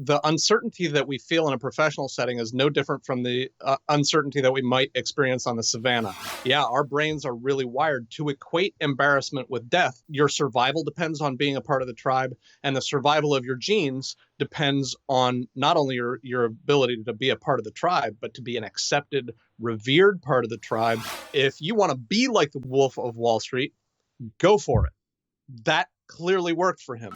the uncertainty that we feel in a professional setting is no different from the uncertainty that we might experience on the savannah. Yeah, our brains are really wired to equate embarrassment with death. Your survival depends on being a part of the tribe, and the survival of your genes depends on not only your ability to be a part of the tribe, but to be an accepted, revered part of the tribe. If you want to be like the Wolf of Wall Street, go for it. That clearly worked for him.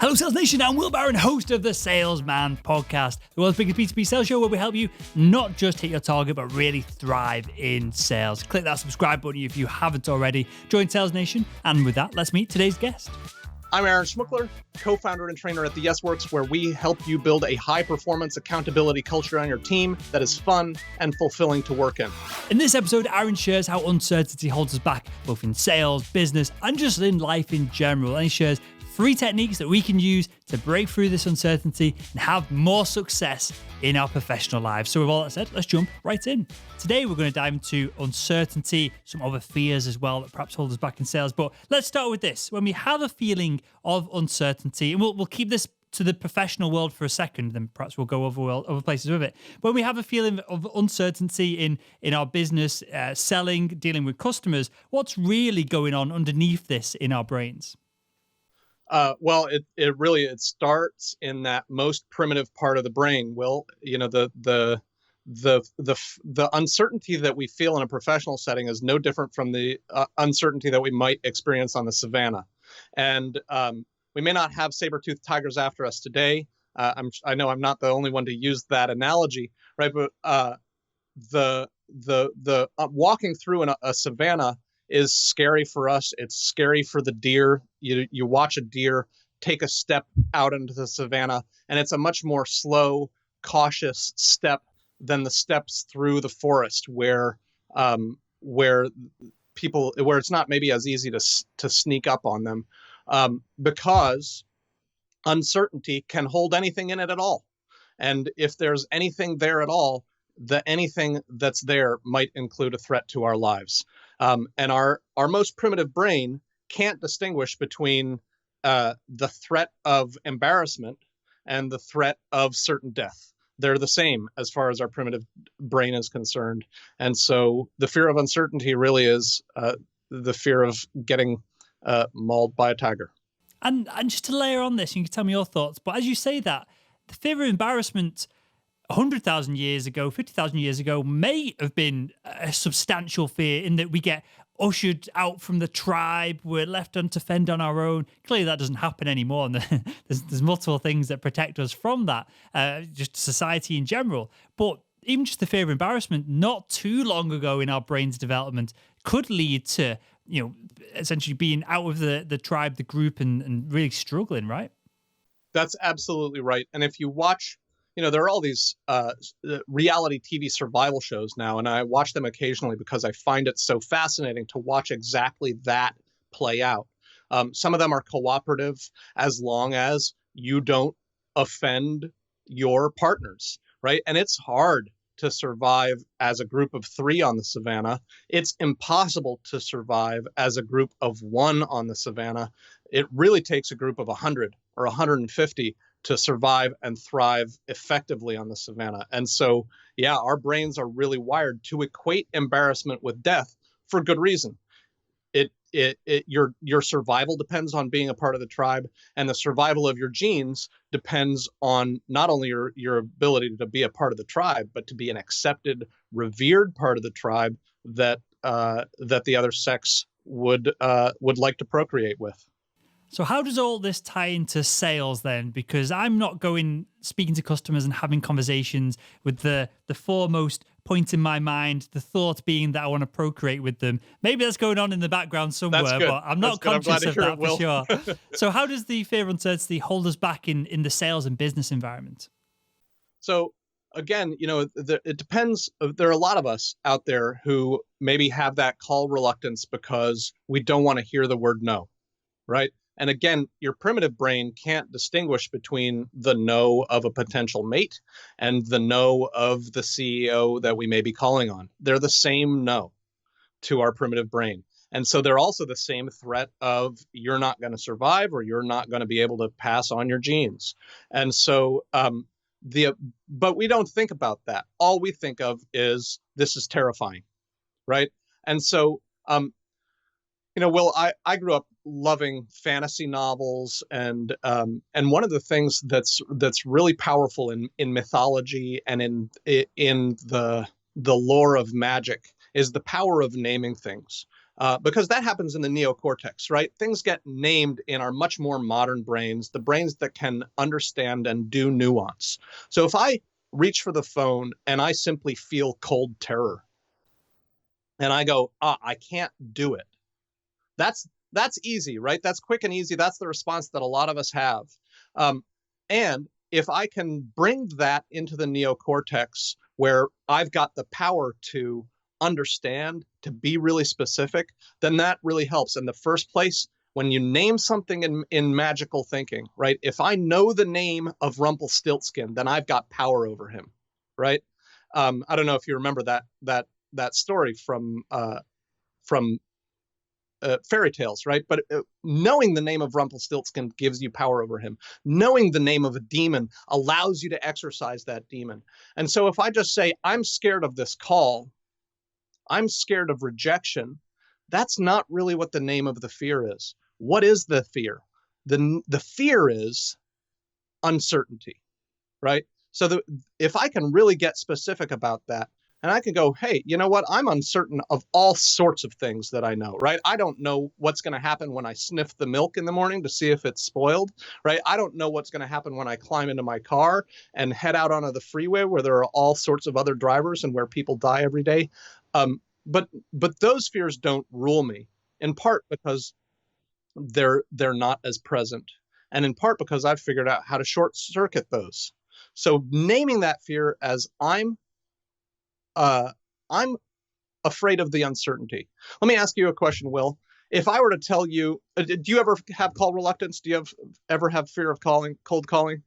Hello, Sales Nation. I'm Will Barron, host of the Salesman Podcast, the world's biggest B2B sales show where we help you not just hit your target, but really thrive in sales. Click that subscribe button if you haven't already. Join Sales Nation. And with that, let's meet today's guest. I'm Aaron Schmookler, co-founder and trainer at the Yes Works, where we help you build a high-performance accountability culture on your team that is fun and fulfilling to work in. In this episode, Aaron shares how uncertainty holds us back, both in sales, business, and just in life in general. And he shares 3 techniques that we can use to break through this uncertainty and have more success in our professional lives. So with all that said, let's jump right in. Today, we're going to dive into uncertainty, some other fears as well that perhaps hold us back in sales. But let's start with this. When we have a feeling of uncertainty, and we'll keep this to the professional world for a second, then perhaps we'll go other places with it. When we have a feeling of uncertainty in our business, selling, dealing with customers, what's really going on underneath this in our brains? Well, it really starts in that most primitive part of the brain. Will, you know, the uncertainty that we feel in a professional setting is no different from the uncertainty that we might experience on the savannah. And we may not have saber-toothed tigers after us today. I know I'm not the only one to use that analogy, right? But the walking through a savannah is scary for us. It's scary for the deer. You watch a deer take a step out into the savannah, and it's a much more slow, cautious step than the steps through the forest where it's not maybe as easy to sneak up on them, because uncertainty can hold anything in it at all. And if there's anything there at all, anything that's there might include a threat to our lives. And our most primitive brain can't distinguish between the threat of embarrassment and the threat of certain death. They're the same as far as our primitive brain is concerned. And so the fear of uncertainty really is the fear of getting mauled by a tiger. And just to layer on this, you can tell me your thoughts, but as you say that, the fear of embarrassment 100,000 years ago, 50,000 years ago, may have been a substantial fear in that we get ushered out from the tribe, we're left to fend on our own. Clearly that doesn't happen anymore, and there's multiple things that protect us from that, just society in general. But even just the fear of embarrassment, not too long ago in our brain's development, could lead to, essentially being out of the tribe, the group, and really struggling, right? That's absolutely right. And if you watch, there are all these reality TV survival shows now, and I watch them occasionally because I find it so fascinating to watch exactly that play out. Some of them are cooperative as long as you don't offend your partners, right? And it's hard to survive as a group of 3 on the savannah. It's impossible to survive as a group of 1 on the savannah. It really takes a group of 100 or 150 to survive and thrive effectively on the savannah. And so, yeah, our brains are really wired to equate embarrassment with death for good reason. Your survival depends on being a part of the tribe, and the survival of your genes depends on not only your ability to be a part of the tribe, but to be an accepted, revered part of the tribe that the other sex would like to procreate with. So how does all this tie into sales then? Because I'm not speaking to customers and having conversations with the foremost point in my mind, the thought being that I want to procreate with them. Maybe that's going on in the background somewhere, but I'm not conscious of that for sure. So how does the fear of uncertainty hold us back in the sales and business environment? So again, it depends. There are a lot of us out there who maybe have that call reluctance because we don't want to hear the word no, right? And again, your primitive brain can't distinguish between the no of a potential mate and the no of the CEO that we may be calling on. They're the same no to our primitive brain. And so they're also the same threat of you're not going to survive or you're not going to be able to pass on your genes. And so but we don't think about that. All we think of is this is terrifying, right? And so Will, I grew up loving fantasy novels, and one of the things that's really powerful in mythology and in the lore of magic is the power of naming things. Because that happens in the neocortex, right? Things get named in our much more modern brains, the brains that can understand and do nuance. So if I reach for the phone and I simply feel cold terror, and I go, I can't do it. That's easy, right? That's quick and easy. That's the response that a lot of us have. And if I can bring that into the neocortex where I've got the power to understand, to be really specific, then that really helps. In the first place, when you name something in magical thinking, right? If I know the name of Rumpelstiltskin, then I've got power over him, right? I don't know if you remember that story from fairy tales, right? But knowing the name of Rumpelstiltskin gives you power over him. Knowing the name of a demon allows you to exorcise that demon. And so if I just say, I'm scared of this call, I'm scared of rejection, that's not really what the name of the fear is. What is the fear? The fear is uncertainty, right? So if I can really get specific about that, and I can go, hey, you know what? I'm uncertain of all sorts of things that I know, right? I don't know what's going to happen when I sniff the milk in the morning to see if it's spoiled, right? I don't know what's going to happen when I climb into my car and head out onto the freeway where there are all sorts of other drivers and where people die every day. But those fears don't rule me, in part because they're not as present, and in part because I've figured out how to short circuit those. So naming that fear as I'm afraid of the uncertainty. Let me ask you a question, Will. If I were to tell you, do you ever have call reluctance? Do you ever have fear of cold calling?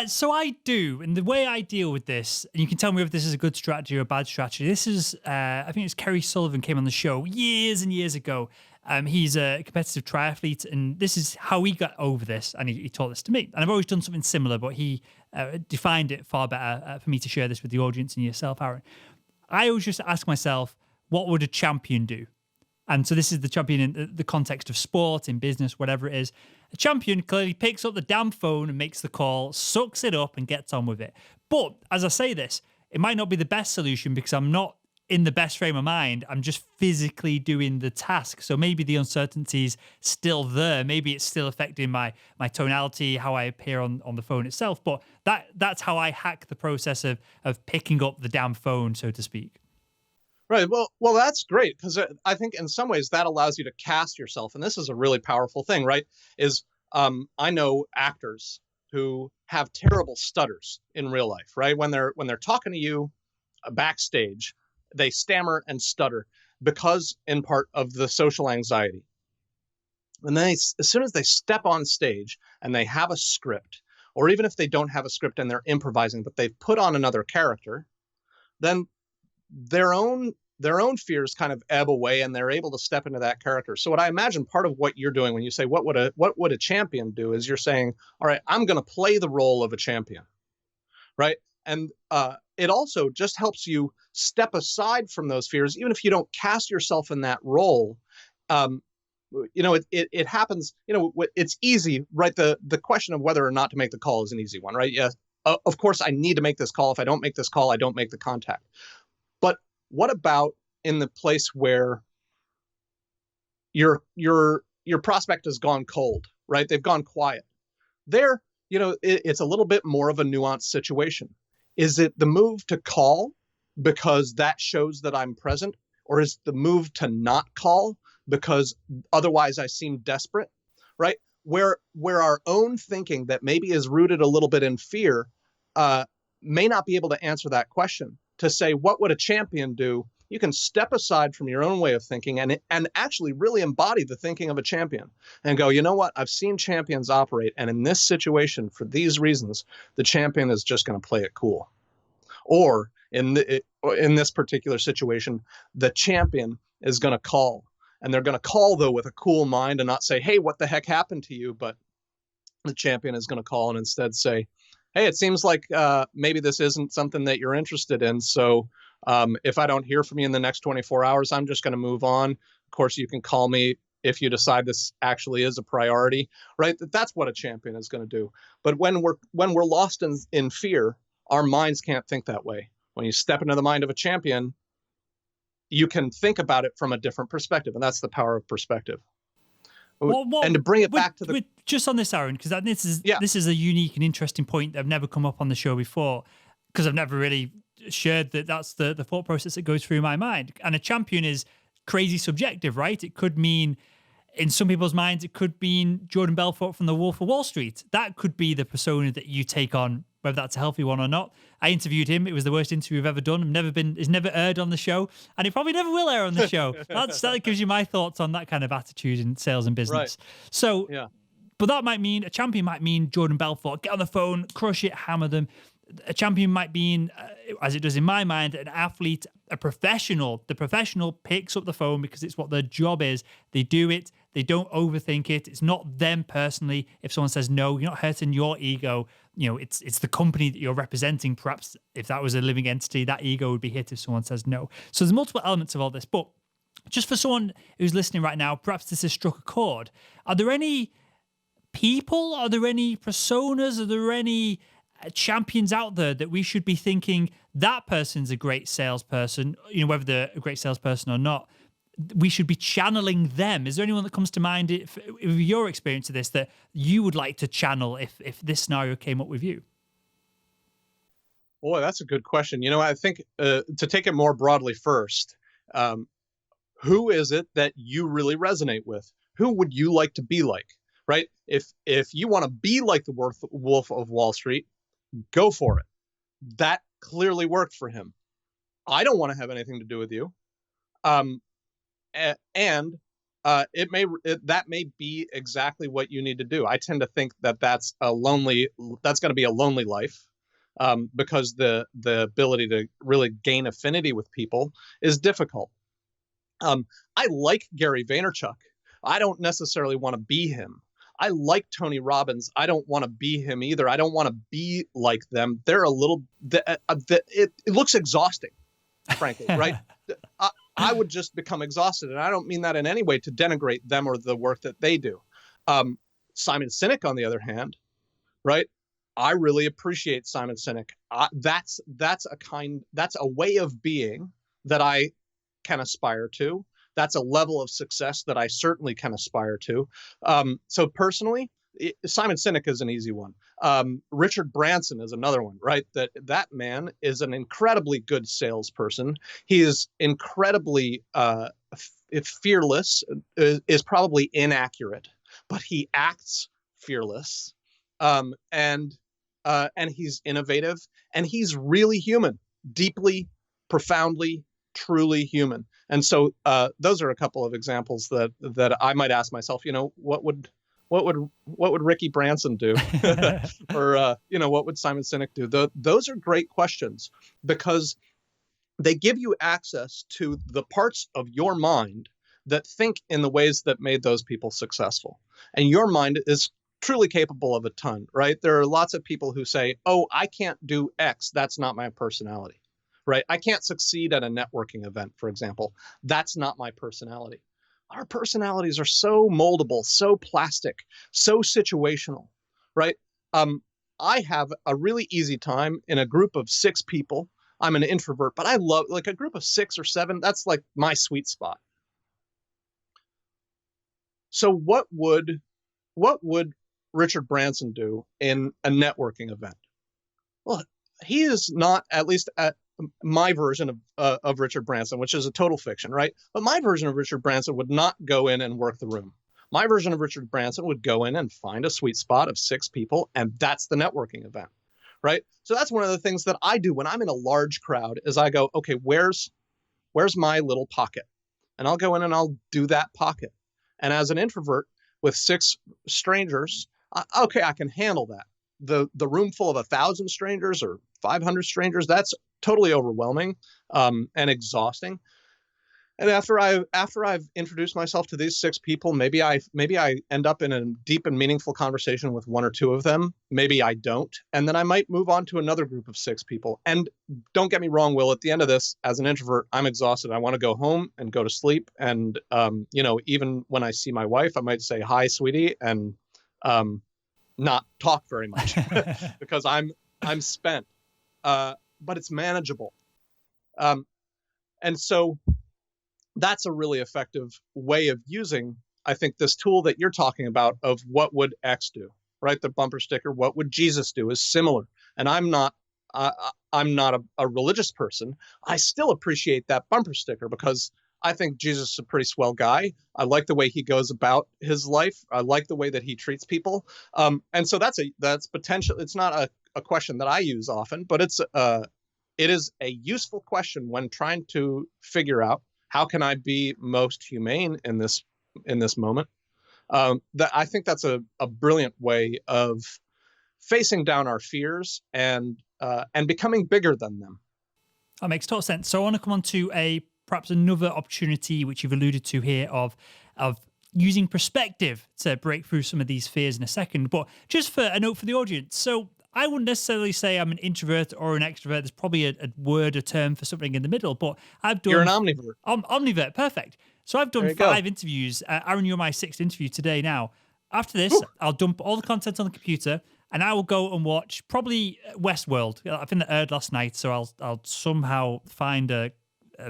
So I do, and the way I deal with this, and you can tell me if this is a good strategy or a bad strategy. This is, I think it's Kerry Sullivan came on the show years and years ago. He's a competitive triathlete, and this is how he got over this, and he taught this to me. And I've always done something similar, but he defined it far better for me to share this with the audience and yourself, Aaron. I always just ask myself, what would a champion do? And so this is the champion in the context of sport, in business, whatever it is. A champion clearly picks up the damn phone and makes the call, sucks it up and gets on with it. But as I say this, it might not be the best solution because I'm not in the best frame of mind. I'm just physically doing the task. So maybe the uncertainty's still there. Maybe it's still affecting my tonality, how I appear on the phone itself. But that's how I hack the process of picking up the damn phone, so to speak. Right. Well, that's great, because I think in some ways that allows you to cast yourself. And this is a really powerful thing, right? I know actors who have terrible stutters in real life, right? When they're talking to you backstage, they stammer and stutter because in part of the social anxiety. And then as soon as they step on stage and they have a script, or even if they don't have a script and they're improvising, but they've put on another character, then their own fears kind of ebb away and they're able to step into that character. So what I imagine part of what you're doing when you say, what would a champion do, is you're saying, all right, I'm going to play the role of a champion, right? And it also just helps you step aside from those fears, even if you don't cast yourself in that role. It happens, it's easy, right? The question of whether or not to make the call is an easy one, right? Yeah. Of course I need to make this call. If I don't make this call, I don't make the contact. But what about in the place where your prospect has gone cold, right? They've gone quiet. There, it's a little bit more of a nuanced situation. Is it the move to call because that shows that I'm present, or is the move to not call because otherwise I seem desperate, right? Where our own thinking that maybe is rooted a little bit in fear may not be able to answer that question. To say, what would a champion do? You can step aside from your own way of thinking and actually really embody the thinking of a champion and go, you know what? I've seen champions operate. And in this situation, for these reasons, the champion is just going to play it cool. Or in this particular situation, the champion is going to call. And they're going to call, though, with a cool mind and not say, hey, what the heck happened to you? But the champion is going to call and instead say, hey, it seems like maybe this isn't something that you're interested in. So if I don't hear from you in the next 24 hours, I'm just going to move on. Of course, you can call me if you decide this actually is a priority, right? That's what a champion is going to do. But when we're lost in fear, our minds can't think that way. When you step into the mind of a champion, you can think about it from a different perspective, and that's the power of perspective. And to bring it back to the... Just on this, Aaron, because this is a unique and interesting point that I've never come up on the show before, because I've never really shared that's the thought process that goes through my mind. And a champion is crazy subjective, right? It could mean, in some people's minds, it could mean Jordan Belfort from The Wolf of Wall Street. That could be the persona that you take on, whether that's a healthy one or not. I interviewed him. It was the worst interview I've ever done. It's never aired on the show, and it probably never will air on the show. That gives you my thoughts on that kind of attitude in sales and business. Right. So, yeah. But that might mean, a champion might mean Jordan Belfort, get on the phone, crush it, hammer them. A champion might mean, as it does in my mind, an athlete, a professional. The professional picks up the phone because it's what their job is. They do it. They don't overthink it. It's not them personally. If someone says no, you're not hurting your ego. It's the company that you're representing. Perhaps if that was a living entity, that ego would be hit if someone says no. So there's multiple elements of all this. But just for someone who's listening right now, perhaps this has struck a chord. Are there any people? Are there any personas? Are there any champions out there that we should be thinking that person's a great salesperson, whether they're a great salesperson or not, we should be channeling them? Is there anyone that comes to mind, if your experience of this, that you would like to channel if this scenario came up with you? Boy, that's a good question. I think to take it more broadly first, who is it that you really resonate with? Who would you like to be like, right? If you want to be like the Wolf of Wall Street, go for it. That clearly worked for him. I don't want to have anything to do with you. That may be exactly what you need to do. I tend to think that's going to be a lonely life, because the ability to really gain affinity with people is difficult. I like Gary Vaynerchuk. I don't necessarily want to be him. I like Tony Robbins. I don't want to be him either. I don't want to be like them. They're a little... it looks exhausting, frankly, right? I would just become exhausted, and I don't mean that in any way to denigrate them or the work that they do. Simon Sinek, on the other hand, right? I really appreciate Simon Sinek. That's a way of being that I can aspire to. That's a level of success that I certainly can aspire to. So personally, Simon Sinek is an easy one. Richard Branson is another one, right? That man is an incredibly good salesperson. He is incredibly fearless, is probably inaccurate, but he acts fearless. And he's innovative, and he's really human, deeply, profoundly, truly human. And so those are a couple of examples that I might ask myself, what would Ricky Branson do? Or, what would Simon Sinek do? Those are great questions, because they give you access to the parts of your mind that think in the ways that made those people successful. And your mind is truly capable of a ton, right? There are lots of people who say, oh, I can't do X. That's not my personality, right? I can't succeed at a networking event, for example. That's not my personality. Our personalities are so moldable, so plastic, so situational, right? I have a really easy time in a group of 6 people. I'm an introvert, but I love, like, a group of 6 or 7. That's like my sweet spot. So what would Richard Branson do in a networking event? Well, he is not, at least at my version of Richard Branson, which is a total fiction, right? But my version of Richard Branson would not go in and work the room. My version of Richard Branson would go in and find a sweet spot of 6 people, and that's the networking event, right? So that's one of the things that I do when I'm in a large crowd, is I go, okay, where's my little pocket? And I'll go in and I'll do that pocket. And as an introvert with 6 strangers, okay, I can handle that. The room full of 1,000 strangers or 500 strangers, that's totally overwhelming and exhausting. And after I've introduced myself to these 6 people, maybe I end up in a deep and meaningful conversation with 1 or 2 of them. Maybe I don't, and then I might move on to another group of 6 people. And don't get me wrong, Will. At the end of this, as an introvert, I'm exhausted. I want to go home and go to sleep. And even when I see my wife, I might say hi, sweetie, and not talk very much because I'm spent. But it's manageable, and so. That's a really effective way of using, I think, this tool that you're talking about of what would X do, right? The bumper sticker, what would Jesus do, is similar. And I'm not a religious person. I still appreciate that bumper sticker because I think Jesus is a pretty swell guy. I like the way he goes about his life. I like the way that he treats people. And so that's potential. It's not a question that I use often, but it is a useful question when trying to figure out, how can I be most humane in this moment? I think that's a brilliant way of facing down our fears and becoming bigger than them. That makes total sense. So I want to come on to perhaps another opportunity which you've alluded to here of using perspective to break through some of these fears in a second. But just for a note for the audience, so I wouldn't necessarily say I'm an introvert or an extrovert. There's probably a word, a term for something in the middle, but I've done... You're an omnivert. Omnivert, perfect. So I've done 5 interviews. Aaron, you're my 6th interview today now. After this, I'll dump all the content on the computer and I will go and watch probably Westworld. I think that aired last night, so I'll somehow find a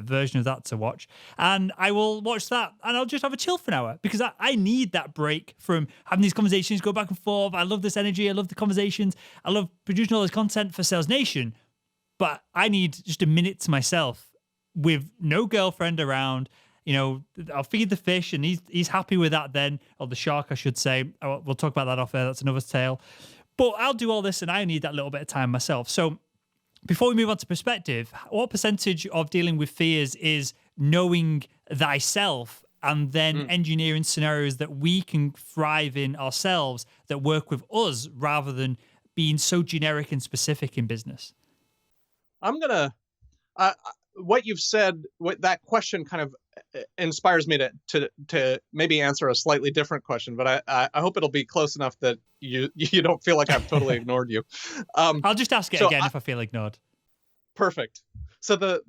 version of that to watch, and I will watch that and I'll just have a chill for an hour because I need that break from having these conversations go back and forth. I love this energy, I love the conversations, I love producing all this content for Sales Nation, but I need just a minute to myself with no girlfriend around. I'll feed the fish and he's happy with that then, or the shark I should say. We'll talk about that off air, that's another tale, but I'll do all this and I need that little bit of time myself. So before we move on to perspective, what percentage of dealing with fears is knowing thyself and then engineering scenarios that we can thrive in ourselves that work with us rather than being so generic and specific in business? I'm going to, what you've said, that question kind of inspires me to maybe answer a slightly different question, but I hope it'll be close enough that you don't feel like I've totally ignored you. I'll just ask it again if I feel ignored. Perfect. So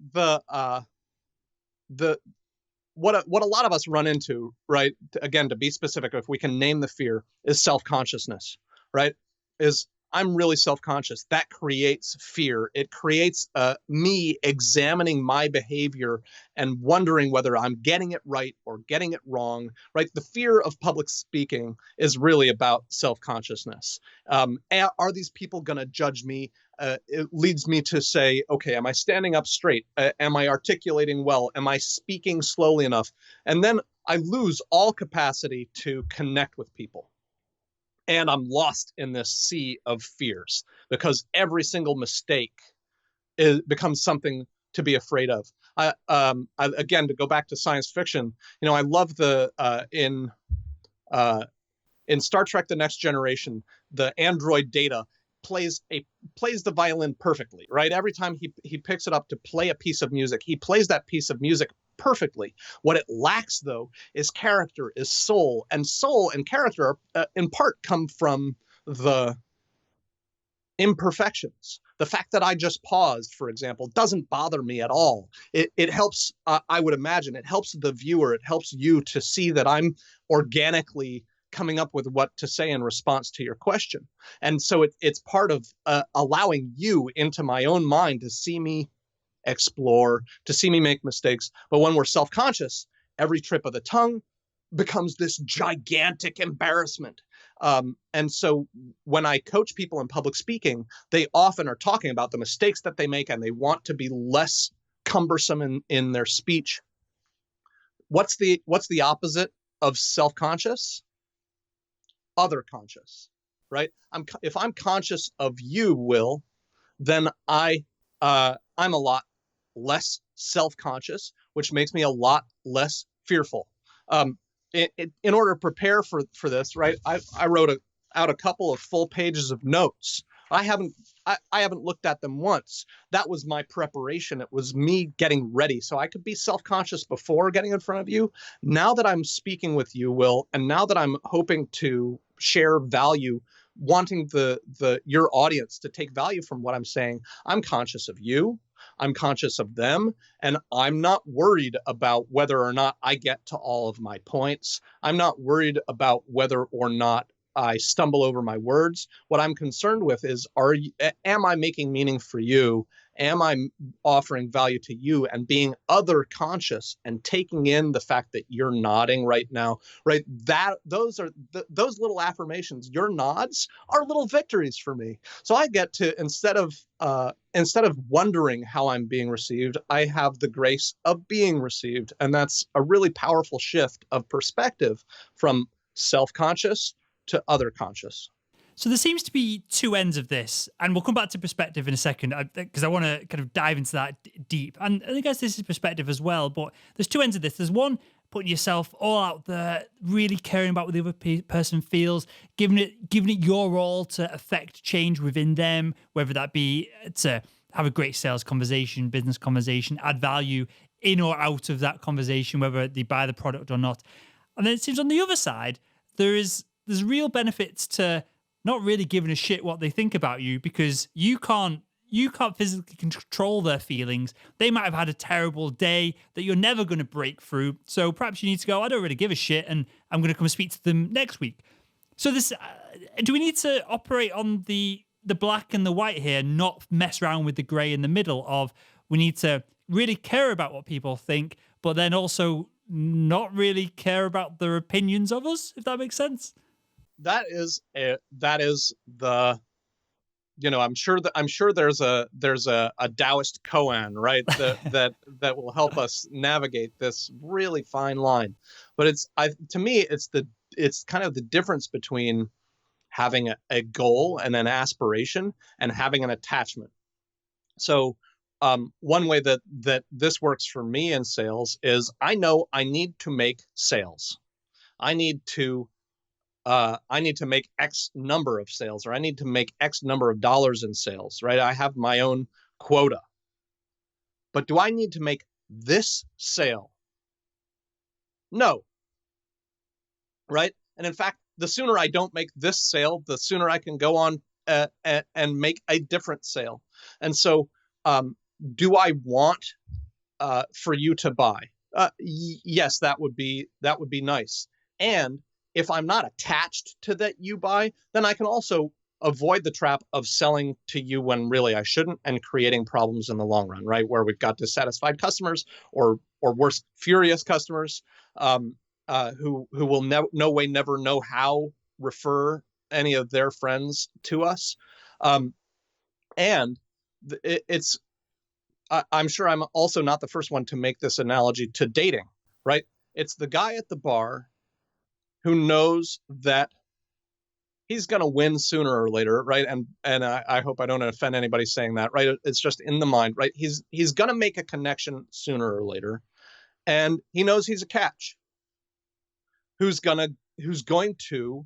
what a lot of us run into, right? Again, to be specific, if we can name the fear, is self-consciousness, right? Is I'm really self-conscious. That creates fear. It creates me examining my behavior and wondering whether I'm getting it right or getting it wrong, right? The fear of public speaking is really about self-consciousness. Are these people going to judge me? It leads me to say, okay, am I standing up straight? Am I articulating well? Am I speaking slowly enough? And then I lose all capacity to connect with people. And I'm lost in this sea of fears because every single mistake becomes something to be afraid of. Again, to go back to science fiction, I love in Star Trek: The Next Generation, the android Data plays the violin perfectly, right? Every time he picks it up to play a piece of music, he plays that piece of music perfectly. What it lacks, though, is character, is soul. And soul and character, in part, come from the imperfections. The fact that I just paused, for example, doesn't bother me at all. It helps, I would imagine, it helps the viewer, it helps you to see that I'm organically coming up with what to say in response to your question. And so it's part of allowing you into my own mind to see me explore, to see me make mistakes. But when we're self-conscious, every trip of the tongue becomes this gigantic embarrassment. And so when I coach people in public speaking, they often are talking about the mistakes that they make and they want to be less cumbersome in their speech. What's the opposite of self-conscious? Other conscious, right? If I'm conscious of you, Will, then I'm a lot less self-conscious, which makes me a lot less fearful. In order to prepare for this, right, I wrote out a couple of full pages of notes. I I haven't looked at them once. That was my preparation. It was me getting ready so I could be self-conscious before getting in front of you. Now that I'm speaking with you, Will, and now that I'm hoping to share value, wanting your audience to take value from what I'm saying, I'm conscious of you. I'm conscious of them, and I'm not worried about whether or not I get to all of my points. I'm not worried about whether or not I stumble over my words. What I'm concerned with is, am I making meaning for you? Am I offering value to you and being other conscious and taking in the fact that you're nodding right now, right? Those little affirmations, your nods are little victories for me. So I get to, instead of wondering how I'm being received, I have the grace of being received. And that's a really powerful shift of perspective from self-conscious to other conscious. So there seems to be two ends of this, and we'll come back to perspective in a second because I want to kind of dive into that deep. And I guess this is perspective as well, but there's two ends of this. There's one, putting yourself all out there, really caring about what the other person feels, giving it your all to affect change within them, whether that be to have a great sales conversation, business conversation, add value in or out of that conversation, whether they buy the product or not. And then it seems on the other side, there's real benefits to not really giving a shit what they think about you, because you can't physically control their feelings. They might have had a terrible day that you're never going to break through. So perhaps you need to go, I don't really give a shit, and I'm going to come speak to them next week. So this, do we need to operate on the black and the white here, not mess around with the gray in the middle of, we need to really care about what people think, but then also not really care about their opinions of us, if that makes sense? That is the, I'm sure there's a Taoist koan, right, that will help us navigate this really fine line. But to me it's kind of the difference between having a goal and an aspiration and having an attachment. So one way that this works for me in sales is, I know I need to make sales. I need to make X number of sales, or I need to make X number of dollars in sales, right? I have my own quota. But do I need to make this sale? No. Right? And in fact, the sooner I don't make this sale, the sooner I can go on and make a different sale. And so, do I want for you to buy? Yes, that would be nice. And if I'm not attached to that you buy, then I can also avoid the trap of selling to you when really I shouldn't, and creating problems in the long run, right? Where we've got dissatisfied customers, or worse, furious customers, who will never know how refer any of their friends to us. And I'm sure I'm also not the first one to make this analogy to dating, right? It's the guy at the bar who knows that he's going to win sooner or later, right? And I hope I don't offend anybody saying that, right? It's just in the mind, right? He's going to make a connection sooner or later, and he knows he's a catch who's going to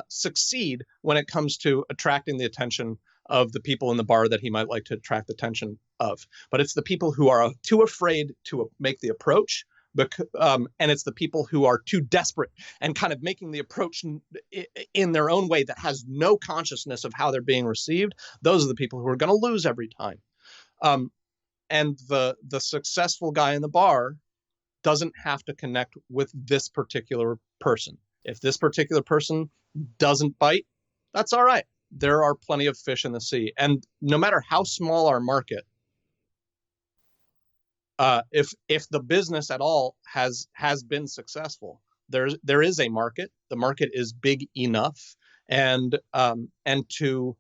succeed when it comes to attracting the attention of the people in the bar that he might like to attract the attention of. But it's the people who are too afraid to make the approach, and it's the people who are too desperate and kind of making the approach in their own way that has no consciousness of how they're being received. Those are the people who are going to lose every time. And the successful guy in the bar doesn't have to connect with this particular person. If this particular person doesn't bite, that's all right. There are plenty of fish in the sea. And no matter how small our market, if the business at all has been successful, there is a market. The market is big enough, and to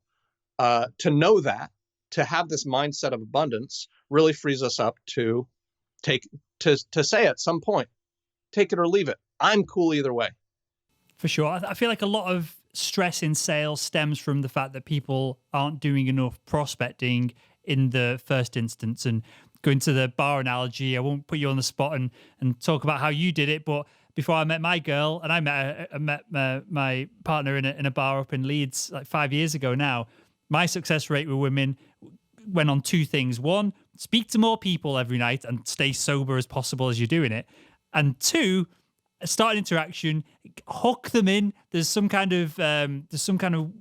know that, to have this mindset of abundance, really frees us up to say at some point, take it or leave it. I'm cool either way. For sure. I feel like a lot of stress in sales stems from the fact that people aren't doing enough prospecting in the first instance. And going to the bar analogy, I won't put you on the spot and talk about how you did it, but before I met my girl, and I met my partner in a bar up in Leeds like 5 years ago now, my success rate with women went on two things. One, speak to more people every night and stay sober as possible as you're doing it. And two, start an interaction, hook them in. There's some kind of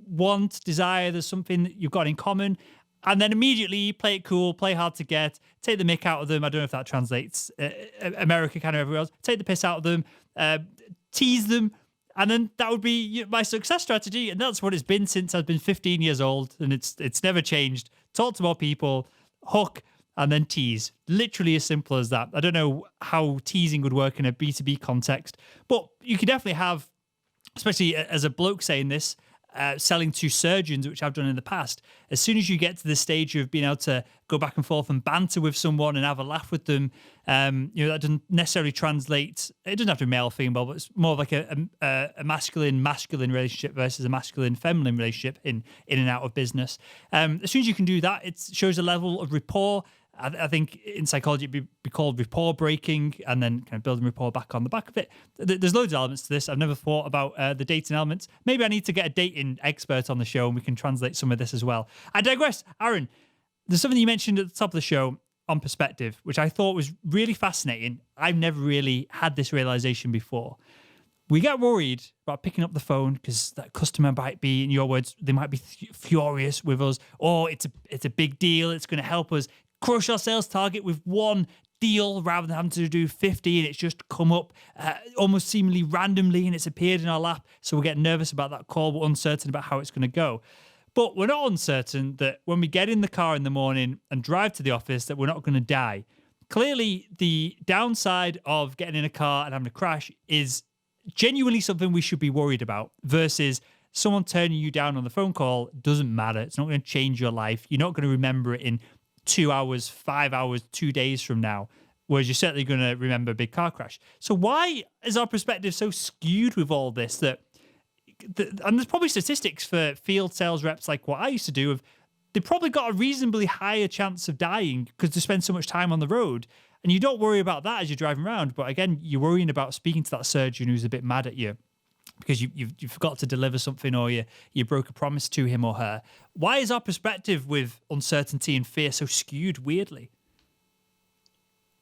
want, desire. There's something that you've got in common. And then immediately play it cool, play hard to get, take the mick out of them. I don't know if that translates America kind of everywhere else. Take the piss out of them, tease them. And then that would be my success strategy. And that's what it's been since I've been 15 years old. And it's never changed. Talk to more people, hook, and then tease. Literally as simple as that. I don't know how teasing would work in a B2B context. But you could definitely have, especially as a bloke saying this, selling to surgeons, which I've done in the past, as soon as you get to the stage of being able to go back and forth and banter with someone and have a laugh with them, that doesn't necessarily translate. It doesn't have to be male, female, but it's more like a masculine relationship versus a masculine feminine relationship in and out of business. As soon as you can do that, it shows a level of rapport. I think in psychology it'd be called rapport breaking, and then kind of building rapport back on the back of it. There's loads of elements to this. I've never thought about the dating elements. Maybe I need to get a dating expert on the show and we can translate some of this as well. I digress. Aaron, there's something you mentioned at the top of the show on perspective, which I thought was really fascinating. I've never really had this realization before. We get worried about picking up the phone because that customer might be, in your words, they might be furious with us, or it's a big deal. It's going to help us crush our sales target with one deal rather than having to do 50, and it's just come up almost seemingly randomly and it's appeared in our lap. So we're getting nervous about that call. We're uncertain about how it's going to go. But we're not uncertain that when we get in the car in the morning and drive to the office that we're not going to die. Clearly, the downside of getting in a car and having a crash is genuinely something we should be worried about versus someone turning you down on the phone call. Doesn't matter. It's not going to change your life. You're not going to remember it in 2 hours, 5 hours, 2 days from now, whereas you're certainly going to remember a big car crash. So why is our perspective so skewed with all this? And there's probably statistics for field sales reps like what I used to do. They've probably got a reasonably higher chance of dying because they spend so much time on the road. And you don't worry about that as you're driving around. But again, you're worrying about speaking to that surgeon who's a bit mad at you because you forgot to deliver something, or you broke a promise to him or her. Why is our perspective with uncertainty and fear so skewed weirdly?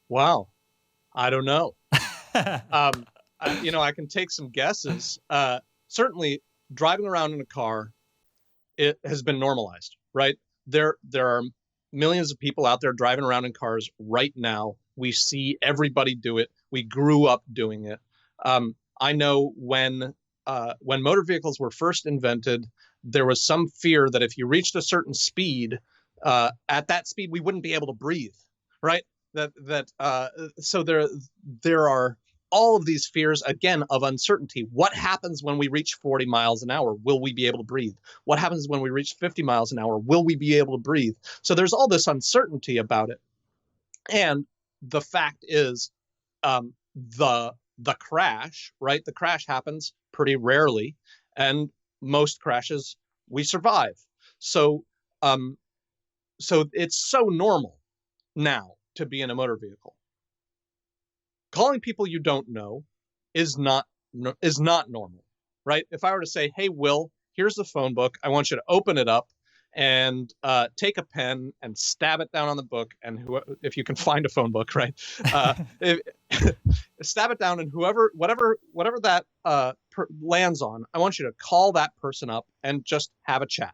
Wow. I don't know. I can take some guesses. Certainly driving around in a car, it has been normalized, right? There are millions of people out there driving around in cars right now. We see everybody do it. We grew up doing it. I know when motor vehicles were first invented, there was some fear that if you reached a certain speed, at that speed we wouldn't be able to breathe, right? So there are all of these fears, again, of uncertainty. What happens when we reach 40 miles an hour? Will we be able to breathe? What happens when we reach 50 miles an hour? Will we be able to breathe? So there's all this uncertainty about it. And the fact is, the crash, right? The crash happens pretty rarely, and most crashes we survive. So it's so normal now to be in a motor vehicle. Calling people you don't know is not normal, right? If I were to say, "Hey, Will, here's the phone book. I want you to open it up and take a pen and stab it down on the book, and if you can find a phone book, right? Stab it down, and whatever that lands on, I want you to call that person up and just have a chat,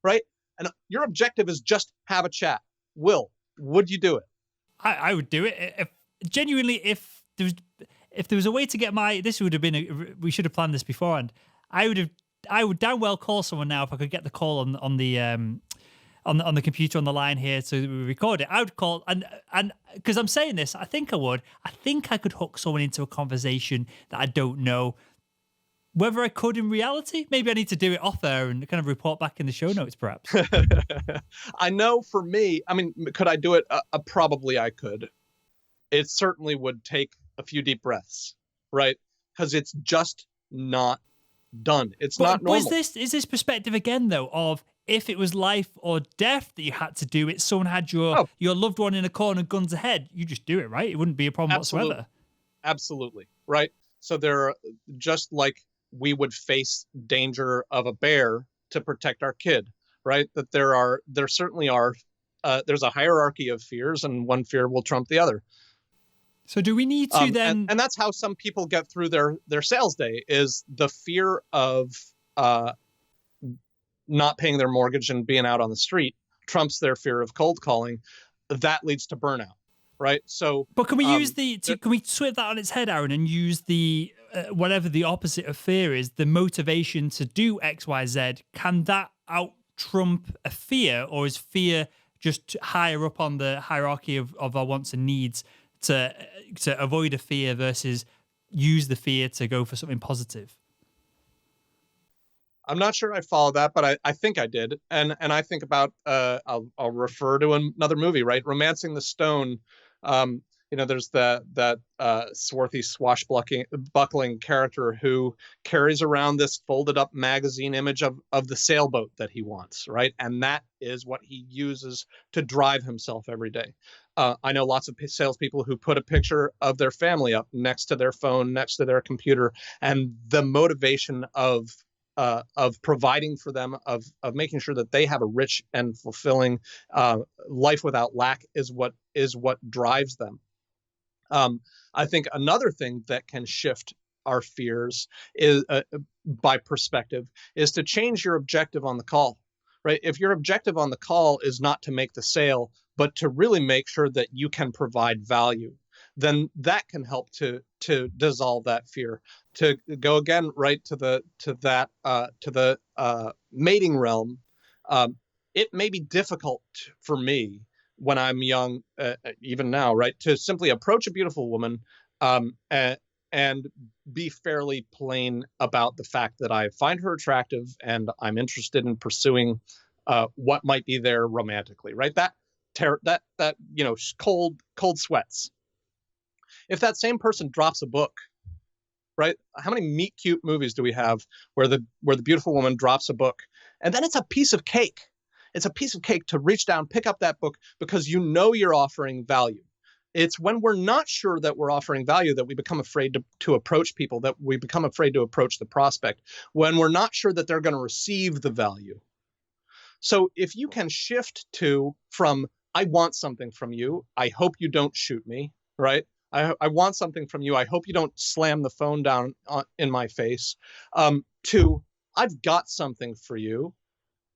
right? And your objective is just have a chat. Will, would you do it? I would do it. If there was a way to get this would have been we should have planned this beforehand. I would damn well call someone now if I could get the call on the computer on the line here so that we record it. I would call and because I'm saying this, I think I could hook someone into a conversation that I don't know. Whether I could in reality, maybe I need to do it off air and kind of report back in the show notes, perhaps. I know for me, I mean, could I do it? Probably I could. It certainly would take a few deep breaths, right? Because it's just not done. It's not normal. Is this perspective again, though, of if it was life or death that you had to do it, someone had your loved one in a corner, guns ahead, you just do it, right? It wouldn't be a problem whatsoever. Absolutely, right? So there, just like we would face danger of a bear to protect our kid, right? That there certainly are, there's a hierarchy of fears, and one fear will trump the other. So do we need to then? And that's how some people get through their sales day, is the fear of not paying their mortgage and being out on the street trumps their fear of cold calling. That leads to burnout, right? So, but can we use can we flip that on its head, Aaron, and use the whatever the opposite of fear is, the motivation to do X, Y, Z? Can that out trump a fear, or is fear just higher up on the hierarchy of our wants and needs to avoid a fear versus use the fear to go for something positive? I'm not sure I follow that, but I think I did. And I think about, I'll refer to another movie, right? Romancing the Stone. There's that swarthy, swashbuckling character who carries around this folded up magazine image of the sailboat that he wants, right? And that is what he uses to drive himself every day. I know lots of salespeople who put a picture of their family up next to their phone, next to their computer, and the motivation of providing for them, of making sure that they have a rich and fulfilling life without lack is what drives them. I think another thing that can shift our fears is by perspective is to change your objective on the call, right? If your objective on the call is not to make the sale, but to really make sure that you can provide value, then that can help to dissolve that fear. To go again right to the mating realm, it may be difficult for me when I'm young, even now, right, to simply approach a beautiful woman and be fairly plain about the fact that I find her attractive and I'm interested in pursuing what might be there romantically, right? That cold sweats. If that same person drops a book, right? How many meet cute movies do we have where the beautiful woman drops a book, and then it's a piece of cake. It's a piece of cake to reach down, pick up that book, because you know you're offering value. It's when we're not sure that we're offering value that we become afraid to approach people, that we become afraid to approach the prospect, when we're not sure that they're going to receive the value. So if you can shift from, I want something from you, I hope you don't shoot me, right? I want something from you, I hope you don't slam the phone down in my face, to, I've got something for you,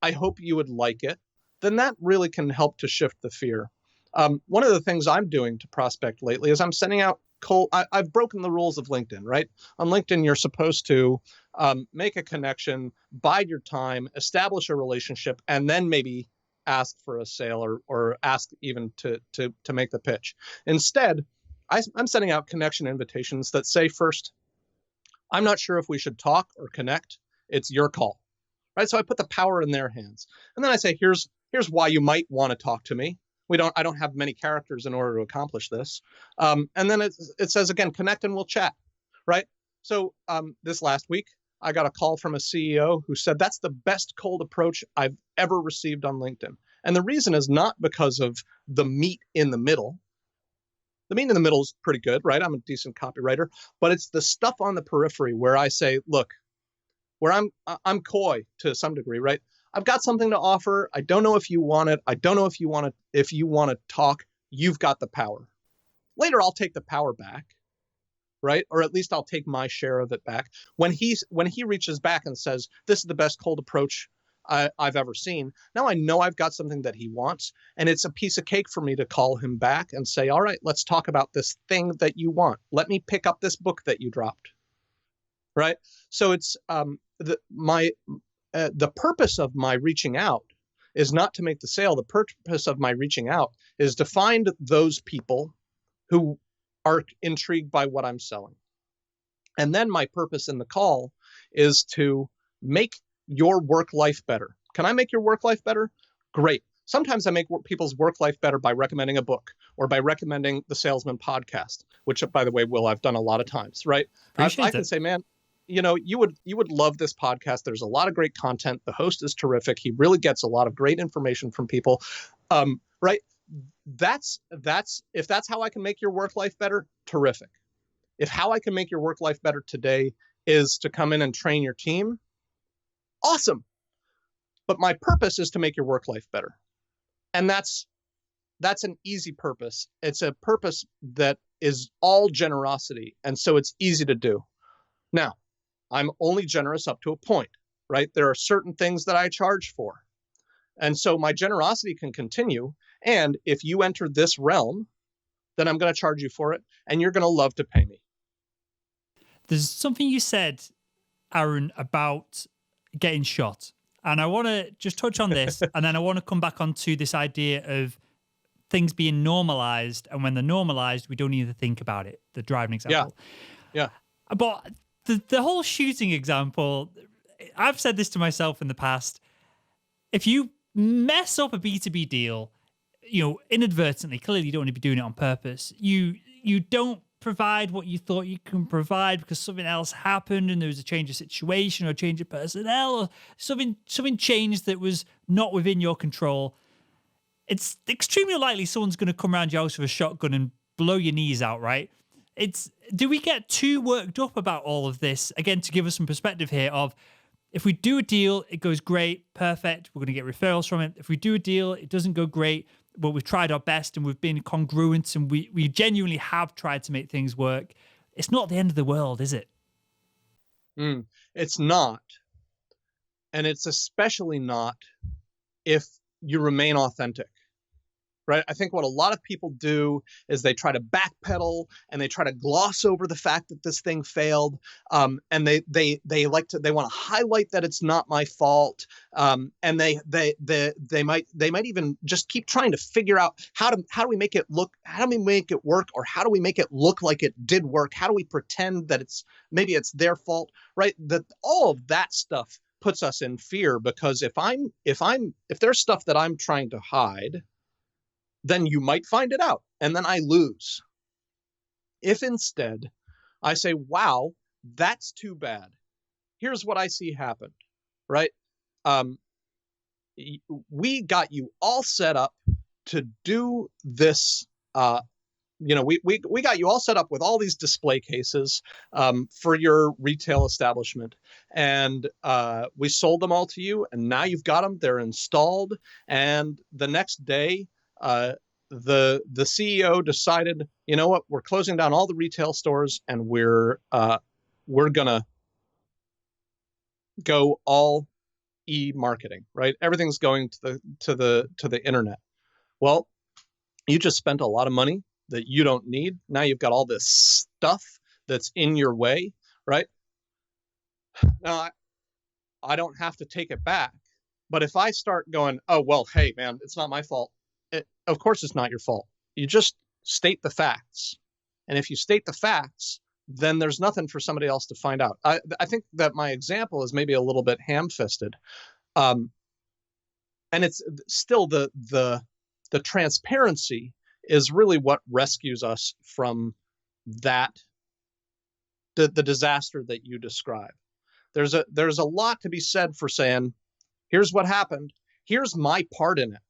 I hope you would like it, then that really can help to shift the fear. One of the things I'm doing to prospect lately is I'm sending out I've broken the rules of LinkedIn, right? On LinkedIn, you're supposed to make a connection, bide your time, establish a relationship, and then maybe ask for a sale or ask even to make the pitch. Instead, I'm sending out connection invitations that say, first, I'm not sure if we should talk or connect. It's your call, right? So I put the power in their hands. And then I say, here's why you might want to talk to me. I don't have many characters in order to accomplish this. And then it says, again, connect and we'll chat, right? So this last week, I got a call from a CEO who said, that's the best cold approach I've ever received on LinkedIn. And the reason is not because of the meat in the middle. The meat in the middle is pretty good, right? I'm a decent copywriter, but it's the stuff on the periphery where I say, look, where I'm coy to some degree, right? I've got something to offer. I don't know if you want it. I don't know if you want to talk. You've got the power. Later, I'll take the power back, right? Or at least I'll take my share of it back. When he reaches back and says, this is the best cold approach I've ever seen, now I know I've got something that he wants, and it's a piece of cake for me to call him back and say, all right, let's talk about this thing that you want. Let me pick up this book that you dropped, right? So it's the purpose of my reaching out is not to make the sale. The purpose of my reaching out is to find those people who are intrigued by what I'm selling. And then my purpose in the call is to make your work life better. Can I make your work life better? Great. Sometimes I make people's work life better by recommending a book or by recommending the Salesman Podcast, which, by the way, Will, I've done a lot of times, right? I can say, man, you would love this podcast. There's a lot of great content. The host is terrific. He really gets a lot of great information from people, right? That's if that's how I can make your work life better, terrific. If how I can make your work life better today is to come in and train your team, awesome. but my purpose is to make your work life better. And that's an easy purpose. It's a purpose that is all generosity. And so it's easy to do. Now, I'm only generous up to a point, right? There are certain things that I charge for. And so my generosity can continue. And if you enter this realm, then I'm going to charge you for it. And you're going to love to pay me. There's something you said, Aaron, about getting shot. And I want to just touch on this. And then I want to come back onto this idea of things being normalized. And when they're normalized, we don't need to think about it. The driving example. Yeah. But the whole shooting example, I've said this to myself in the past. If you mess up a B2B deal, inadvertently, clearly you don't want to be doing it on purpose. You don't provide what you thought you can provide because something else happened and there was a change of situation or a change of personnel or something changed that was not within your control. It's extremely likely someone's going to come around your house with a shotgun and blow your knees out, right? Do we get too worked up about all of this? Again, to give us some perspective here of, if we do a deal, it goes great, perfect, we're going to get referrals from it. If we do a deal, it doesn't go great, but we've tried our best and we've been congruent and we genuinely have tried to make things work. It's not the end of the world, is it? It's not. And it's especially not if you remain authentic. Right? I think what a lot of people do is they try to backpedal and they try to gloss over the fact that this thing failed, and they want to highlight that it's not my fault, and they might even just keep trying to figure out how do we make it work, or how do we make it look like it did work? How do we pretend that maybe it's their fault? Right? That all of that stuff puts us in fear, because if there's stuff that I'm trying to hide, then you might find it out, and then I lose. If instead I say, wow, that's too bad. Here's what I see happened, right? We got you all set up to do this. We got you all set up with all these display cases for your retail establishment, and we sold them all to you, and now you've got them. They're installed, and the next day, the CEO decided, you know what, we're closing down all the retail stores and we're gonna go all e-marketing, right? Everything's going to the internet. Well, you just spent a lot of money that you don't need. Now you've got all this stuff that's in your way, right? Now I don't have to take it back, but if I start going, oh well, hey man, it's not my fault. Of course it's not your fault. You just state the facts. And if you state the facts, then there's nothing for somebody else to find out. I think that my example is maybe a little bit ham-fisted. And it's still the transparency is really what rescues us from that, the disaster that you describe. There's a lot to be said for saying, here's what happened. Here's my part in it.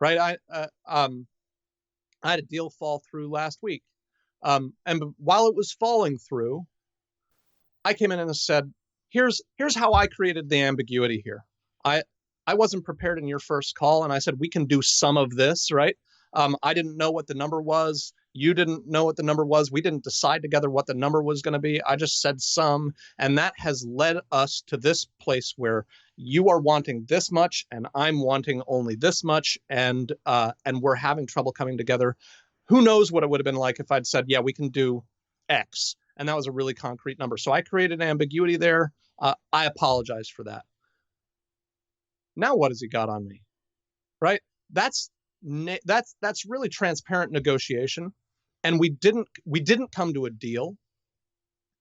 Right. I had a deal fall through last week. And while it was falling through, I came in and said, here's how I created the ambiguity here. I wasn't prepared in your first call. And I said, we can do some of this, right? I didn't know what the number was. You didn't know what the number was. We didn't decide together what the number was going to be. I just said some. And that has led us to this place where you are wanting this much and I'm wanting only this much. And we're having trouble coming together. Who knows what it would have been like if I'd said, yeah, we can do X. And that was a really concrete number. So I created an ambiguity there. I apologize for that. Now what has he got on me? Right? That's really transparent negotiation. And we didn't come to a deal.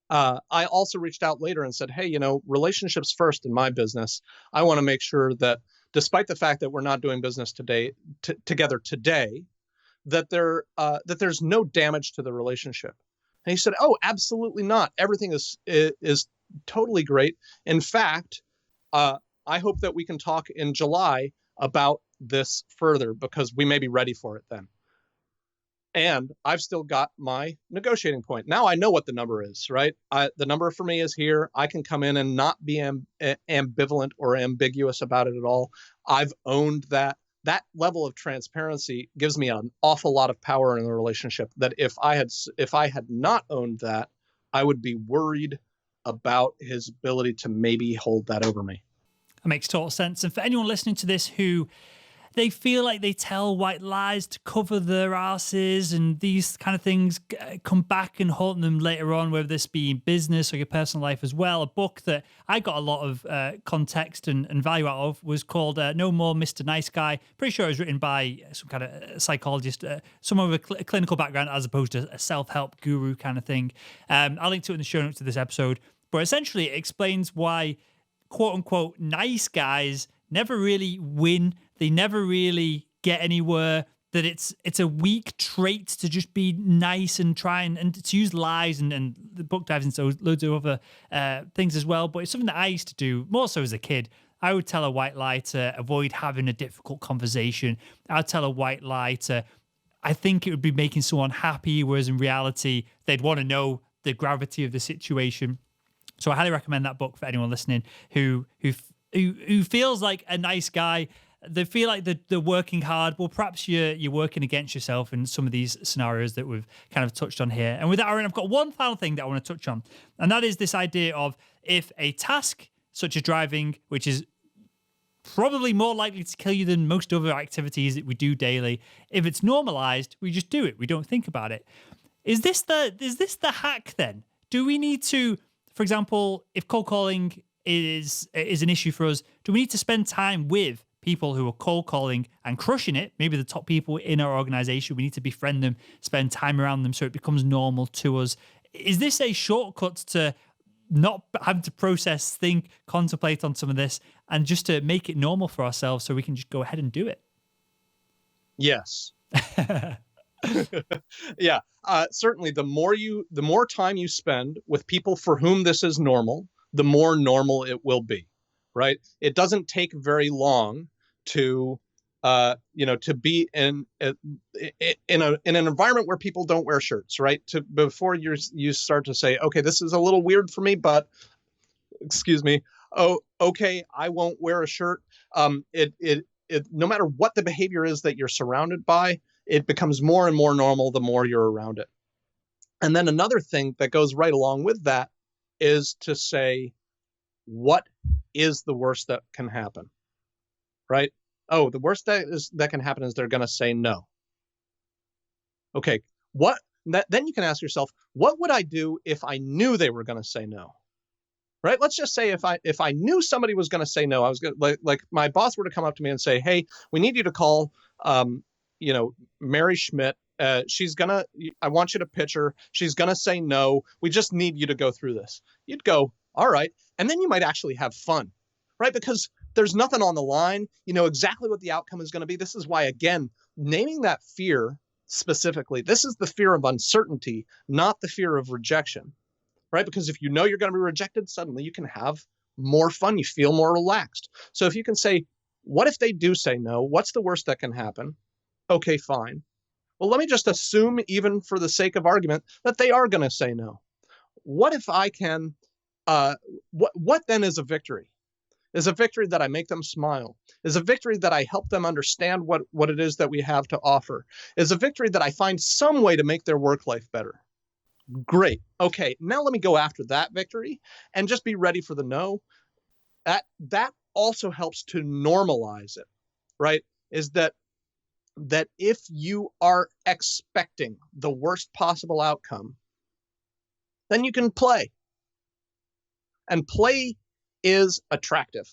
I also reached out later and said, hey, relationships first in my business. I want to make sure that despite the fact that we're not doing business together today, that there's no damage to the relationship. And he said, oh, absolutely not. Everything is totally great. In fact, I hope that we can talk in July about this further because we may be ready for it then. And I've still got my negotiating point. Now I know what the number is, right? The number for me is here. I can come in and not be ambivalent or ambiguous about it at all. I've owned that. That level of transparency gives me an awful lot of power in the relationship that if I had not owned that, I would be worried about his ability to maybe hold that over me. That makes total sense. And for anyone listening to this who they feel like they tell white lies to cover their asses and these kind of things come back and haunt them later on, whether this be in business or your personal life as well. A book that I got a lot of context and value out of was called No More Mr. Nice Guy. Pretty sure it was written by some kind of psychologist, someone with a clinical background as opposed to a self-help guru kind of thing. I'll link to it in the show notes to this episode. But essentially it explains why quote unquote nice guys never really win. They never really get anywhere, that it's a weak trait to just be nice and try and to use lies, and the book dives into loads of other things as well. But it's something that I used to do more so as a kid. I would tell a white lie to avoid having a difficult conversation. I'd tell a white lie to, I think it would be making someone happy, whereas in reality, they'd want to know the gravity of the situation. So I highly recommend that book for anyone listening who feels like a nice guy. They feel like they're working hard. Well, perhaps you're working against yourself in some of these scenarios that we've kind of touched on here. And with that, Aaron, I've got one final thing that I want to touch on. And that is this idea of if a task such as driving, which is probably more likely to kill you than most other activities that we do daily, if it's normalized, we just do it. We don't think about it. Is this the hack then? Do we need to, for example, if cold calling is an issue for us, do we need to spend time with people who are cold calling and crushing it, maybe the top people in our organization? We need to befriend them, spend time around them so it becomes normal to us. Is this a shortcut to not having to process, think, contemplate on some of this, and just to make it normal for ourselves so we can just go ahead and do it? Yes. Yeah, certainly the more time you spend with people for whom this is normal, the more normal it will be, right? It doesn't take very long to be in an environment where people don't wear shirts, right? Before you start to say, okay, this is a little weird for me, but excuse me. Oh, okay, I won't wear a shirt. No matter what the behavior is that you're surrounded by, it becomes more and more normal the more you're around it. And then another thing that goes right along with that is to say, what is the worst that can happen? Right? Oh, the worst that can happen is they're going to say no. Okay, then you can ask yourself, what would I do if I knew they were going to say no? Right? Let's just say if I knew somebody was going to say no, I was going to, like my boss were to come up to me and say, "Hey, we need you to call Mary Schmidt. I want you to pitch her. She's going to say no. We just need you to go through this." You'd go, all right. And then you might actually have fun, right? Because there's nothing on the line. You know exactly what the outcome is going to be. This is why, again, naming that fear specifically, this is the fear of uncertainty, not the fear of rejection, right? Because if you know you're going to be rejected, suddenly you can have more fun. You feel more relaxed. So if you can say, what if they do say no? What's the worst that can happen? Okay, fine. Well, let me just assume, even for the sake of argument, that they are going to say no. What if I can, what then is a victory? Is a victory that I make them smile? Is a victory that I help them understand what it is that we have to offer? Is a victory that I find some way to make their work life better? Great. Okay, now let me go after that victory and just be ready for the no. That also helps to normalize it, right? Is that if you are expecting the worst possible outcome, then you can play. And play is attractive.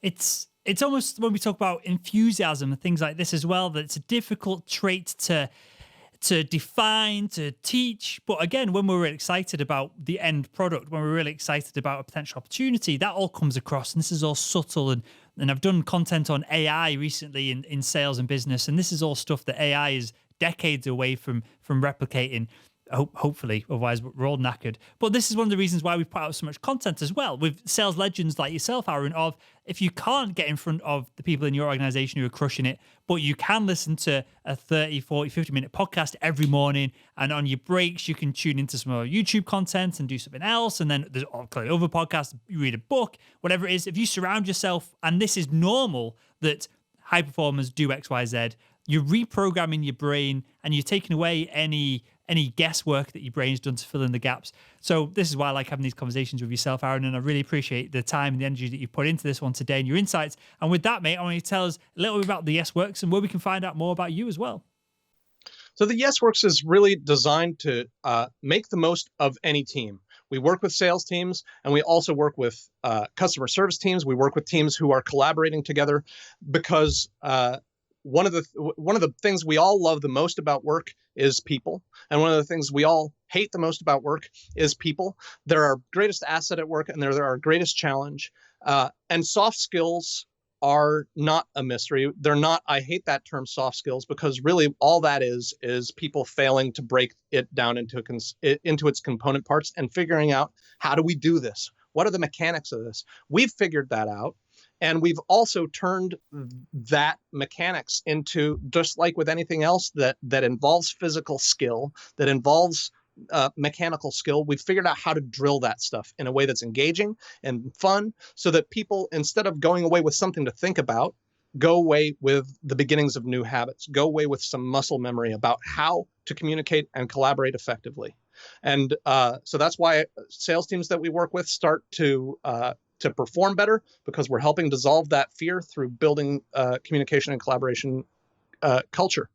It's almost, when we talk about enthusiasm and things like this as well, that it's a difficult trait to define, to teach. But again, when we're really excited about the end product, when we're really excited about a potential opportunity, that all comes across. And this is all subtle. And I've done content on AI recently in sales and business. And this is all stuff that AI is decades away from replicating. Hopefully, otherwise we're all knackered. But this is one of the reasons why we put out so much content as well, with sales legends like yourself, Aaron, of if you can't get in front of the people in your organization who are crushing it, but you can listen to a 30, 40, 50-minute podcast every morning, and on your breaks, you can tune into some more YouTube content and do something else, and then there's other podcasts, you read a book, whatever it is. If you surround yourself, and this is normal, that high performers do X, Y, Z, you're reprogramming your brain and you're taking away any guesswork that your brain's done to fill in the gaps. So this is why I like having these conversations with yourself, Aaron, and I really appreciate the time and the energy that you put into this one today and your insights. And with that, mate, I want you to tell us a little bit about the Yes Works and where we can find out more about you as well. So the Yes Works is really designed to make the most of any team. We work with sales teams, and we also work with customer service teams. We work with teams who are collaborating together because one of the things we all love the most about work is people. And one of the things we all hate the most about work is people. They're our greatest asset at work, and they're our greatest challenge. And soft skills are not a mystery. They're not, I hate that term soft skills, because really all that is people failing to break it down into its component parts and figuring out, how do we do this? What are the mechanics of this? We've figured that out. And we've also turned that mechanics into, just like with anything else that involves physical skill, that involves mechanical skill, we've figured out how to drill that stuff in a way that's engaging and fun, so that people, instead of going away with something to think about, go away with the beginnings of new habits, go away with some muscle memory about how to communicate and collaborate effectively. And so that's why sales teams that we work with start to perform better, because we're helping dissolve that fear through building communication and collaboration culture.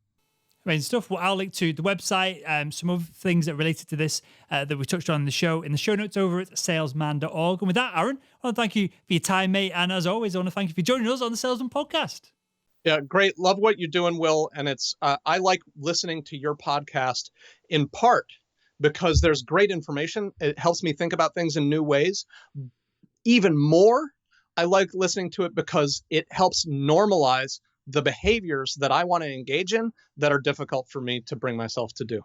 Amazing stuff. Well, I'll link to the website, some other things that related to this that we touched on in the show notes over at salesman.org. And with that, Aaron, I want to thank you for your time, mate. And as always, I want to thank you for joining us on the Salesman Podcast. Yeah, great. Love what you're doing, Will. And it's I like listening to your podcast in part because there's great information. It helps me think about things in new ways. Even more, I like listening to it because it helps normalize the behaviors that I want to engage in that are difficult for me to bring myself to do.